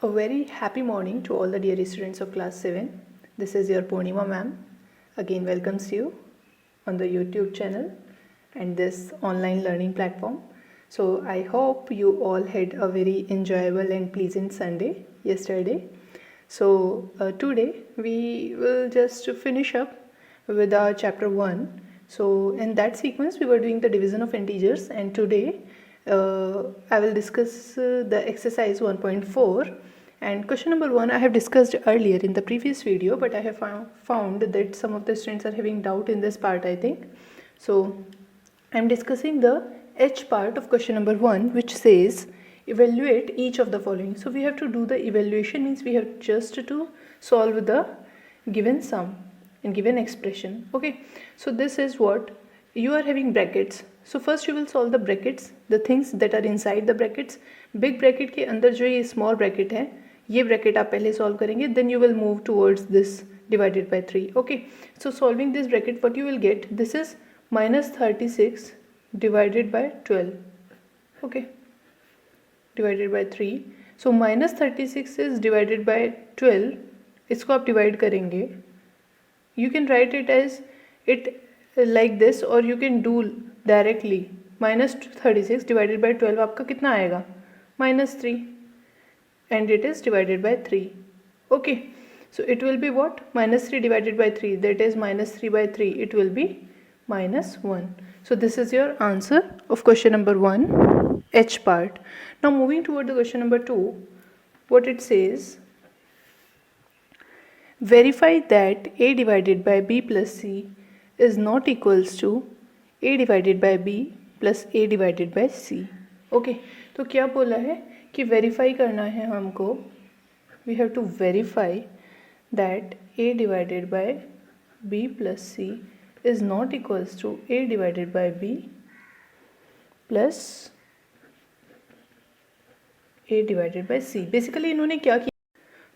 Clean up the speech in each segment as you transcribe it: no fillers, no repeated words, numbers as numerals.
A very happy morning to all the dear students of class 7. This is your Purnima ma'am. Again welcomes you on the YouTube channel and this online learning platform. So I hope you all had a very enjoyable and pleasant Sunday yesterday. So today we will just finish up with our chapter 1. So in that sequence we were doing the division of integers, and today I will discuss the exercise 1.4. And question number 1 I have discussed earlier in the previous video, but I have found that some of the students are having doubt in this part, I think. So I am discussing the H part of question number 1, which says evaluate each of the following. So we have to do the evaluation, means we have just to solve the given sum and given expression. Okay, so this is what you are having brackets. So first you will solve the brackets, the things that are inside the brackets. Big bracket के अंदर जो ये small bracket है, ये bracket आप पहले solve करेंगे, then you will move towards this divided by 3. Okay, so solving this bracket, what you will get, this is minus 36 divided by 12. Okay, divided by 3. So minus 36 is divided by 12. इसको आप divide करेंगे. You can write it as it like this, or you can do directly. Minus 36 divided by 12 आपका कितना आएगा? Minus 3, and it is divided by 3. Okay, so it will be what? Minus 3 divided by 3, that is minus 3 by 3, it will be minus 1. So this is your answer of question number 1, H part. Now moving toward the question number 2, what it says, verify that a divided by b plus c is not equals to a divided by b plus a divided by c. Okay, तो क्या बोला है कि verify करना है हमको. We have to verify that a divided by b plus c is not equals to a divided by b plus a divided by c. Basically इन्होंने क्या किया.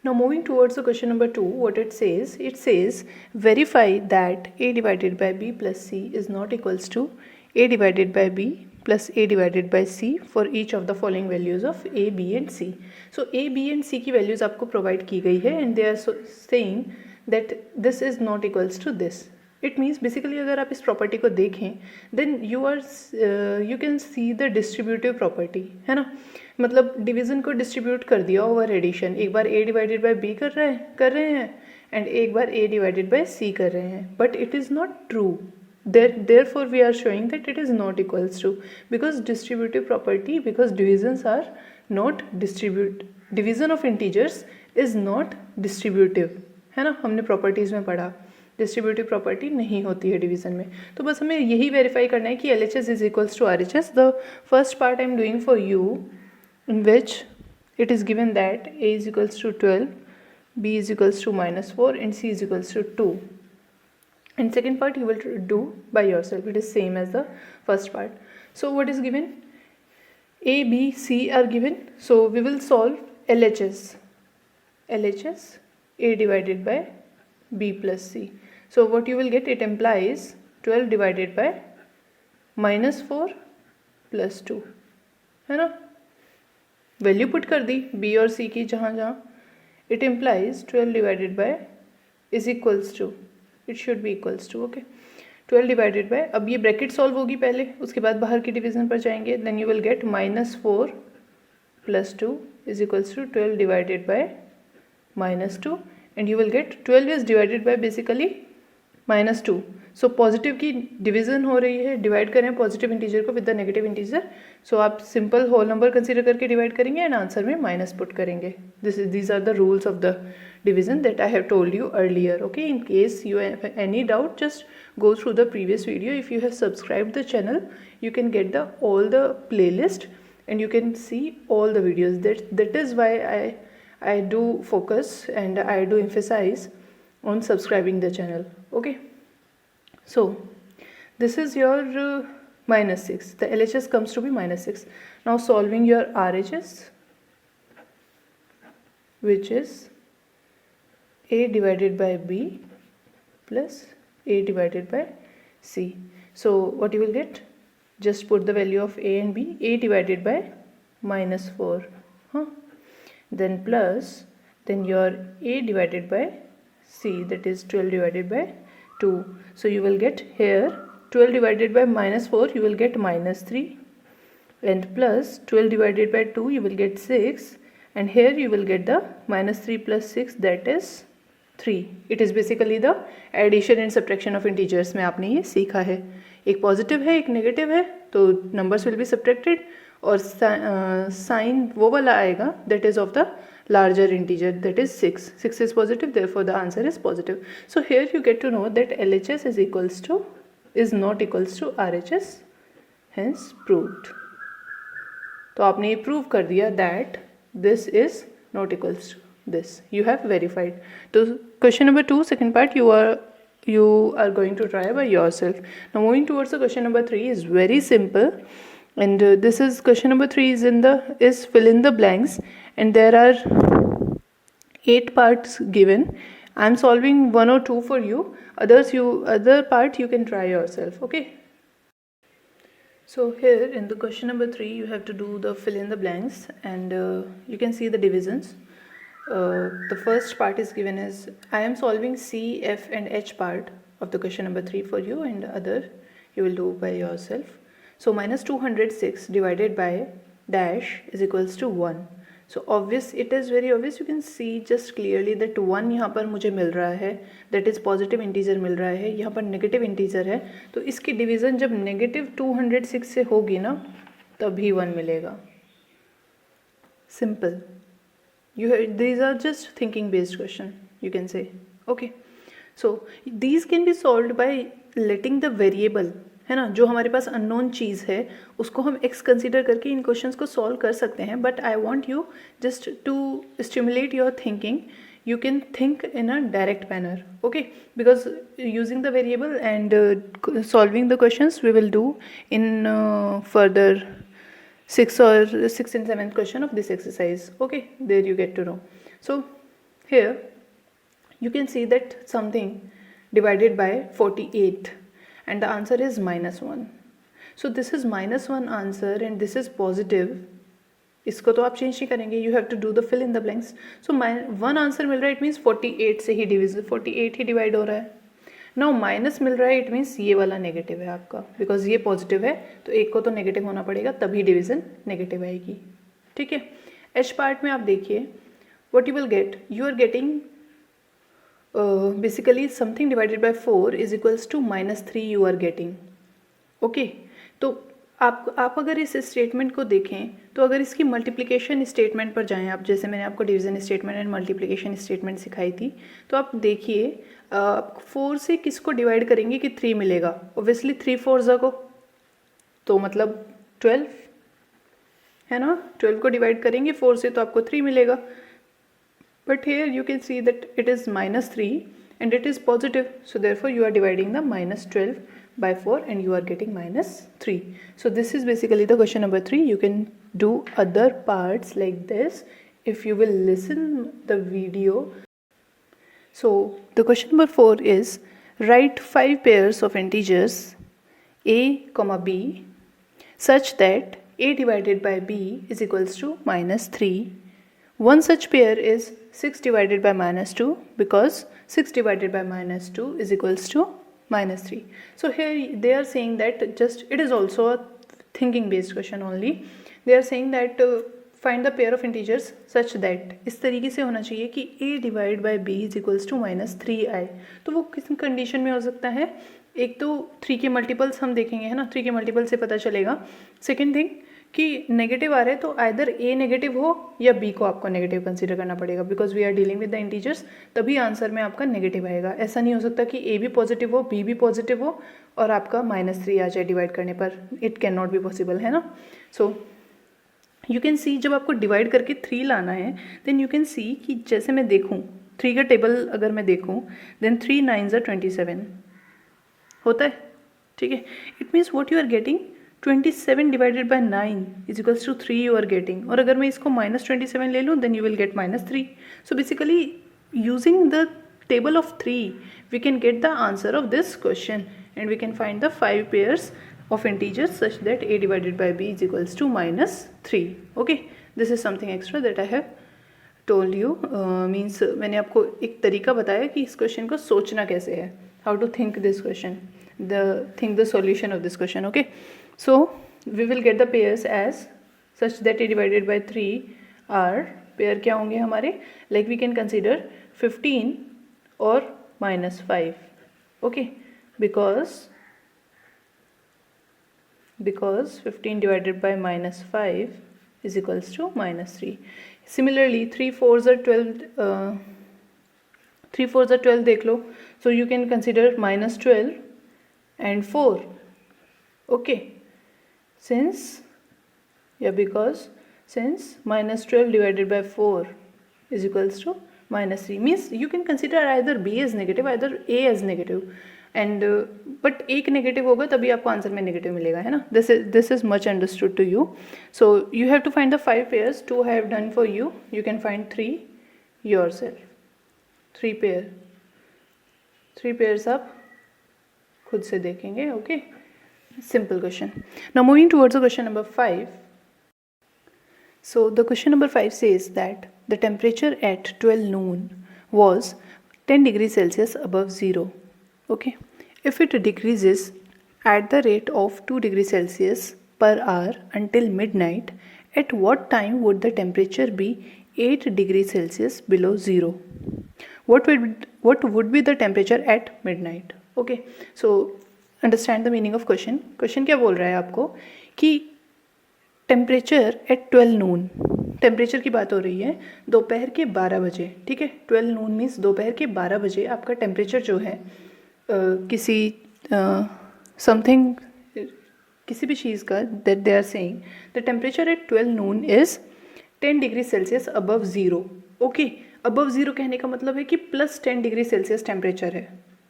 Now moving towards the question number 2, what it says verify that a divided by b plus c is not equals to a divided by b plus a divided by c for each of the following values of a, b and c. So a, b and c की values आपको provide की गई है, and they are saying that this is not equals to this. It means basically अगर आप इस property को देखें, then you can see the distributive property, है ना. मतलब डिवीज़न को डिस्ट्रीब्यूट कर दिया ओवर एडिशन. एक बार a डिवाइडेड बाय b कर रहे हैं एंड एक बार a डिवाइडेड बाय c कर रहे हैं, but it is not true. Therefore we are showing that it is not equals to, because distributive property, because divisions are not division of integers is not distributive, है ना. हमने properties में पढ़ा distributive property नहीं होती है division में. तो बस हमें यही वेरीफाई करना है कि LHS is equals to RHS. The first part I am doing for you, in which it is given that a is equals to 12, b is equals to minus 4 and c is equals to 2. And second part you will do by yourself. It is same as the first part. So what is given? A, b, c are given. So we will solve LHS. LHS a divided by b plus c. So what you will get, it implies 12 divided by minus 4 plus 2, है ना. Value put कर दी b और c की जहाँ जहाँ. It implies 12 divided by is equals to, it should be equals to. Okay, 12 divided by, अब ये bracket solve होगी पहले, उसके बाद बाहर की डिवीजन पर जाएंगे. Then you will get minus 4 plus 2 is equals to 12 divided by minus 2, and you will get 12 is divided by basically minus 2. So positive की डिवीज़न हो रही है, डिवाइड करें पॉजिटिव इंटीजर को with the negative integer. So आप simple whole number consider करके divide करेंगे and answer में माइनस पुट करेंगे. These are the rules of the division that I have told you earlier. Okay, in case you have any doubt just go through the previous video. If you have subscribed the channel, you can get all the playlist and you can see all the videos. That is why I do focus and I do emphasize on subscribing the channel. Okay, so this is your minus 6. The LHS comes to be minus 6. Now solving your RHS, which is a divided by b plus a divided by c. So what you will get, just put the value of a and b. A divided by minus 4, then plus, then your a divided by c, that is 12 divided by 2. So you will get here 12 divided by minus 4, you will get minus 3, and plus 12 divided by 2, you will get 6, and here you will get the minus 3 plus 6, that is 3. It is basically the addition and subtraction of integers में आपने ये सीखा है. एक positive है, एक negative है, तो नंबर्स विल बी सब्ट्रैक्टेड और साइन वो वाला आएगा that is of the larger integer, that is 6. 6 is positive, therefore the answer is positive. So here you get to know that LHS is not equals to RHS, hence proved. तो आपने ये prove कर दिया that this is not equals to this. You have verified. So question number 2, second part, you are going to try by yourself. Now moving towards the question number 3 is very simple, and this is question number 3 is fill in the blanks, and there are 8 parts given. I am solving 1 or 2 for you. Other part you can try yourself. Okay. So here in the question number 3 you have to do the fill in the blanks, and you can see the divisions. The first part is given as I am solving C, F and H part of the question number 3 for you, and other you will do by yourself. So minus 206 divided by dash is equals to 1. So obvious, it is very obvious, you can see just clearly that 1 यहाँ पर मुझे मिल रहा है, that is positive integer मिल रहा है, यहाँ पर negative integer है, तो इसकी division जब negative 206 से होगी ना तभी 1 मिलेगा. Simple. These are just thinking based question, you can say. Okay. So these can be solved by letting the variable, है ना, जो हमारे पास अननोन चीज़ है उसको हम x कंसिडर करके इन क्वेश्चंस को सॉल्व कर सकते हैं. But I want you just to stimulate your thinking. You can think in a direct manner, okay, because using the variable and solving the questions we will do in further 6th and 7th question of this exercise. Okay, there you get to know. So here you can see that something divided by 48 and the answer is minus 1. So this is minus 1 answer and this is positive. इसको तो आप change नहीं करेंगे, you have to do the fill in the blanks. So 1 answer मिल रहा है, it means 48 से ही 48 ही divide हो रहा है. नाउ माइनस मिल रहा है, इट मीन्स ये वाला नेगेटिव है आपका, बिकॉज ये पॉजिटिव है तो एक को तो नेगेटिव होना पड़ेगा तभी डिवीजन नेगेटिव आएगी. ठीक है. एच पार्ट में आप देखिए what you will get, you are getting basically something divided by 4 is equals to -3 you are getting. Okay, तो आप अगर इस स्टेटमेंट को देखें तो अगर इसकी मल्टीप्लिकेशन स्टेटमेंट पर जाएं आप, जैसे मैंने आपको division statement and multiplication statement सिखाई थी, तो आप देखिए 4 से किसको डिवाइड करेंगे कि 3 मिलेगा. ओब्वियसली 3 4 को, तो मतलब 12 है ना, 12 को डिवाइड करेंगे 4 से तो आपको 3 मिलेगा. But here you can see that it is -3 and it is positive, so therefore you are dividing the -12 by 4 and you are getting -3. So this is basically the question number 3. You can do other parts like this if you will listen the video. So the question number 4 is write 5 pairs of integers a comma b such that a divided by b is equals to -3. One such pair is 6 divided by -2 because 6 divided by -2 is equals to -3. So here they are saying that just it is also a thinking based question only. They are saying that find the pair of integers such that, इस तरीके से होना चाहिए कि a divided by b is equals to -3 आए. तो वो किस कंडीशन में हो सकता है, एक तो 3 के मल्टीपल्स हम देखेंगे, है ना, 3 के मल्टीपल से पता चलेगा. सेकेंड थिंग कि नेगेटिव आ रहे हैं तो आइदर ए नेगेटिव हो या बी को आपको नेगेटिव कंसीडर करना पड़ेगा, because we are dealing with the integers, तभी आंसर में आपका नेगेटिव आएगा. ऐसा नहीं हो सकता कि ए भी पॉजिटिव हो बी भी पॉजिटिव हो और आपका -3 आ जाए डिवाइड करने पर. It can not be possible, है ना. सो यू कैन सी जब आपको डिवाइड करके 3 लाना है देन यू कैन सी कि जैसे मैं देखूँ 3 का टेबल अगर मैं देखूँ देन 3 9s are 27 होता है. ठीक है. It means what you are getting 27 divided by 9 is equals to 3 you are getting. और अगर मैं इसको -27 ले लूँ then you will get -3. So basically using the table of 3 we can get the answer of this question and we can find the 5 pairs of integers such that a divided by b is equals to -3. Okay, this is something extra that I have told you means मैंने आपको एक तरीका बताया कि इस question को सोचना कैसे है, how to think this question, think the solution of this question. Okay, so we will get the pairs as such that a divided by 3 are pair क्या होंगे हमारे, लाइक वी कैन कंसिडर 15 और -5. Okay, because 15 divided by -5 is equals to -3. Similarly 3 4s are 12, 3 4s are 12 देख लो, so you can consider -12 and 4. okay, because since -12 divided by 4 is equals to -3 means you can consider either b as negative, either a as negative, and but एक negative होगा तभी आपको answer में negative मिलेगा, है ना. This is much understood to you. So you have to find the 5 pairs. 2 I have done for you. You can find 3 yourself. 3 pairs आप खुद से देखेंगे. Okay, simple question. Now moving towards the question number 5. So the question number 5 says that the temperature at 12 noon was 10 degrees Celsius above 0. Okay, if it decreases at the rate of 2 degrees Celsius per hour until midnight, at what time would the temperature be 8 degrees Celsius below 0? What would be the temperature at midnight? Okay, so understand the meaning of question. Question क्या बोल रहा है आपको कि temperature at 12 Noon, temperature की बात हो रही है दोपहर के 12 बजे. ठीक है, 12 नून मीन्स दोपहर के 12 बजे आपका टेम्परेचर जो है किसी समथिंग किसी भी चीज़ का, that they are saying the temperature at 12 noon is 10 degree Celsius above 0. Okay, above 0 कहने का मतलब है कि प्लस 10 डिग्री सेल्सियस टेम्परेचर है.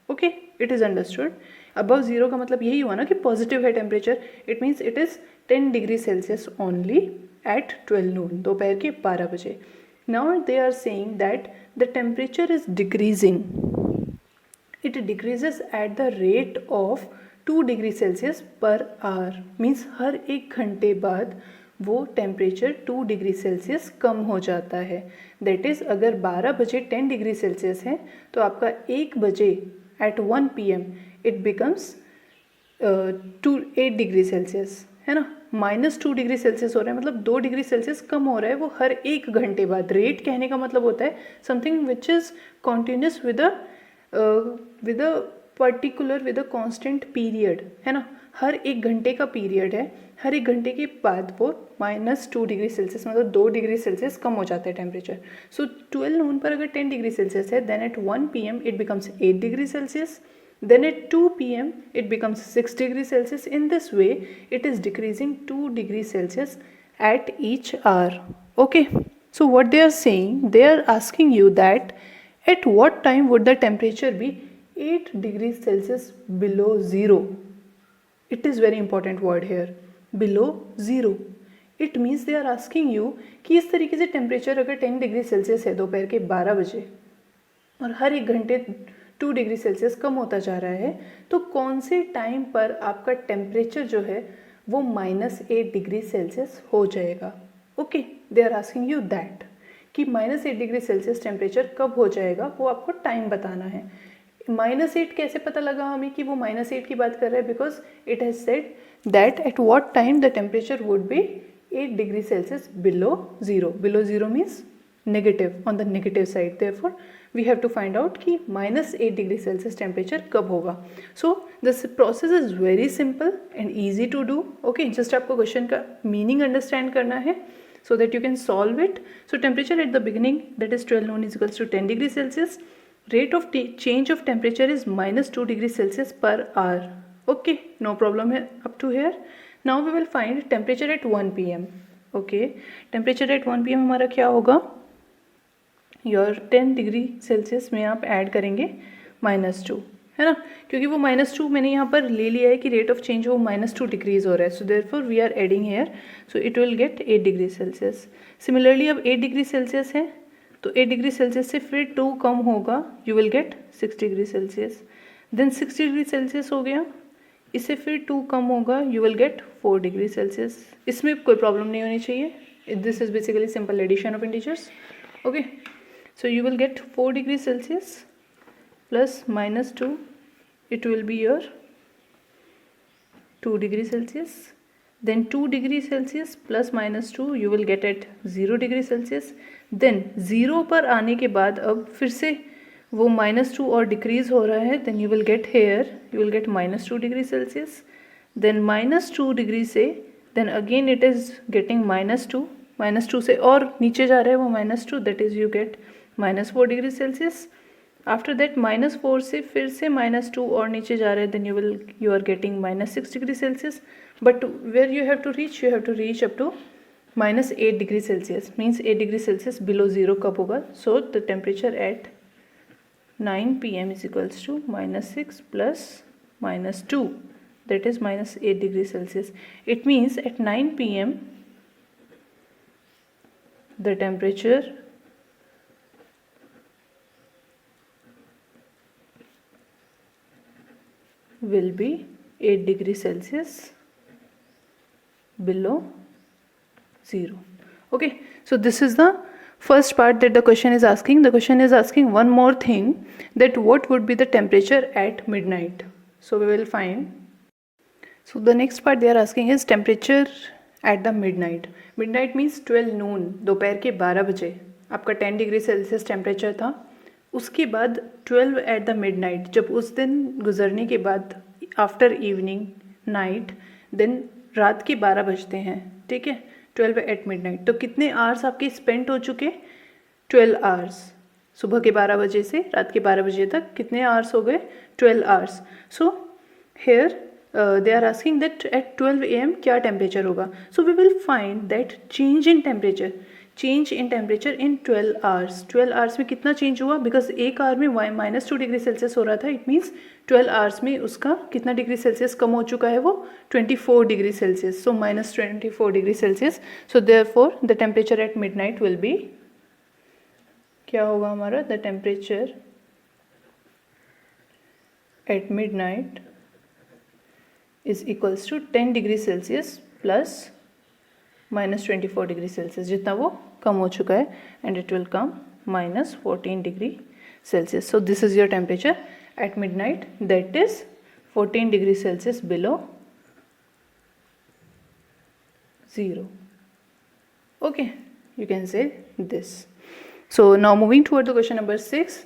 Okay, it is understood. Above 0 का मतलब यही हुआ ना कि पॉजिटिव है temperature. It means it is 10 degree Celsius only at 12 noon, दोपहर के 12 बजे. Now they are saying that the temperature is decreasing. It decreases at the rate of 2 degree Celsius per hour. Means हर 1 घंटे बाद वो temperature 2 degree Celsius कम हो जाता है. दैट इज़ अगर 12 बजे 10 डिग्री सेल्सियस है तो आपका 1 बजे at 1 PM it becomes 8 degree Celsius, है ना. -2 डिग्री सेल्सियस हो रहा है, मतलब 2 डिग्री सेल्सियस कम हो रहा है वो हर 1 घंटे बाद. रेट कहने का मतलब होता है something which is continuous with a particular with a constant period, है ना. हर 1 घंटे का पीरियड है, हर 1 घंटे के बाद वो -2 डिग्री सेल्सियस मतलब 2 डिग्री सेल्सियस कम हो जाता है टेम्परेचर. सो 12 नून पर अगर 10 डिग्री सेल्सियस है, then at 1 PM it becomes 8 degree Celsius. Then at 2 PM it becomes 6 degrees Celsius. In this way it is decreasing 2 degrees Celsius at each hour. Okay, so what they are saying, they are asking you that at what time would the temperature be 8 degrees Celsius below 0. It is very important word here, below 0. It means they are asking you कि इस तरीके से temperature अगर 10 degree Celsius है दोपहर के 12 बजे और हर 1 घंटे 2 डिग्री सेल्सियस कम होता जा रहा है, तो कौन से टाइम पर आपका टेम्परेचर जो है वो -8 डिग्री सेल्सियस हो जाएगा. Okay, they are asking you that कि -8 डिग्री सेल्सियस टेम्परेचर कब हो जाएगा, वो आपको टाइम बताना है. -8 कैसे पता लगा हमें कि वो -8 की बात कर रहा है, because it has said that at what time the temperature would be 8 degree Celsius below 0. Below 0 means negative, on the negative side. Therefore we have to find out कि -8 डिग्री सेल्सियस टेम्परेचर कब होगा. So this process is very simple and easy to do. Okay, just आपको question का meaning understand करना है so that you can solve it. So temperature at the beginning, that is 12 noon, is equals to 10 degrees Celsius. Rate of change of temperature is -2 degrees Celsius per hour. Okay, no problem here up to here. Now we will find temperature at 1 PM. Okay, temperature at 1 PM हमारा क्या होगा, your 10 degree Celsius में आप add करेंगे -2, है ना, क्योंकि वो -2 मैंने यहाँ पर ले लिया है कि रेट ऑफ चेंज वो -2 डिग्रीज हो रहा है. So therefore we are adding here, so it will get 8 degree Celsius. Similarly अब 8 डिग्री सेल्सियस है तो 8 डिग्री सेल्सियस से फिर 2 कम होगा, you will get 6 degree Celsius. Then 6 degree Celsius हो गया, इससे फिर 2 कम होगा, you will get 4 degree Celsius. इसमें कोई प्रॉब्लम नहीं होनी चाहिए. This is basically simple addition of integers. Okay, so you will get 4 degrees Celsius plus minus 2, it will be your 2 degrees Celsius. Then 2 degrees Celsius plus minus 2 you will get at 0 degree Celsius. Then 0 पर आने के बाद अब फिर से वो -2 और decrease हो रहा है. Then you will get here, you will get -2 degree Celsius. Then -2 degree से then again it is getting -2 से और नीचे जा रहा है वो -2, that is you get -4 degree Celsius. After that -4 से फिर से -2 और नीचे जा रहे हैं, then you are getting -6 degree Celsius. But where you have to reach up to -8 degree Celsius. Means 8 degree Celsius below zero कब होगा. So the temperature at 9 PM is equals to -6 plus -2, that is -8 degree Celsius. It means at 9 PM the temperature will be 8 degree Celsius below 0. Okay, so this is the first part that the question is asking. The question is asking one more thing, that what would be the temperature at midnight. So we will find. So the next part they are asking is temperature at the midnight. Midnight means 12 noon, दोपहर के 12 बजे आपका 10 degree Celsius temperature था. उसके बाद 12 at the midnight, जब उस दिन गुजरने के बाद आफ्टर इवनिंग नाइट, देन रात के 12 बजते हैं. ठीक है, 12 एट मिडनाइट. तो कितने आवर्स आपके स्पेंड हो चुके? 12 आवर्स. सुबह के 12 बजे से रात के 12 बजे तक कितने आवर्स हो गए? 12 hours. So here they are asking that at 12 AM क्या टेम्परेचर होगा. So we will find that change in temperature in 12 hours. 12 hours में कितना चेंज हुआ? बिकॉज एक आवर में -2 डिग्री सेल्सियस हो रहा था. इट मीन्स 12 आवर्स में उसका कितना डिग्री सेल्सियस कम हो चुका है? वो 24 degree Celsius. So -24 degree Celsius. So therefore the temperature at midnight will be, क्या होगा हमारा? The temperature at midnight is equals to 10 degree Celsius plus -24 degree Celsius, जितना वो कम हो चुका है. And it will come -14 degree Celsius. So this is your temperature at midnight, that is 14 degree Celsius below 0. Okay, you can say this. So now moving toward the question number 6.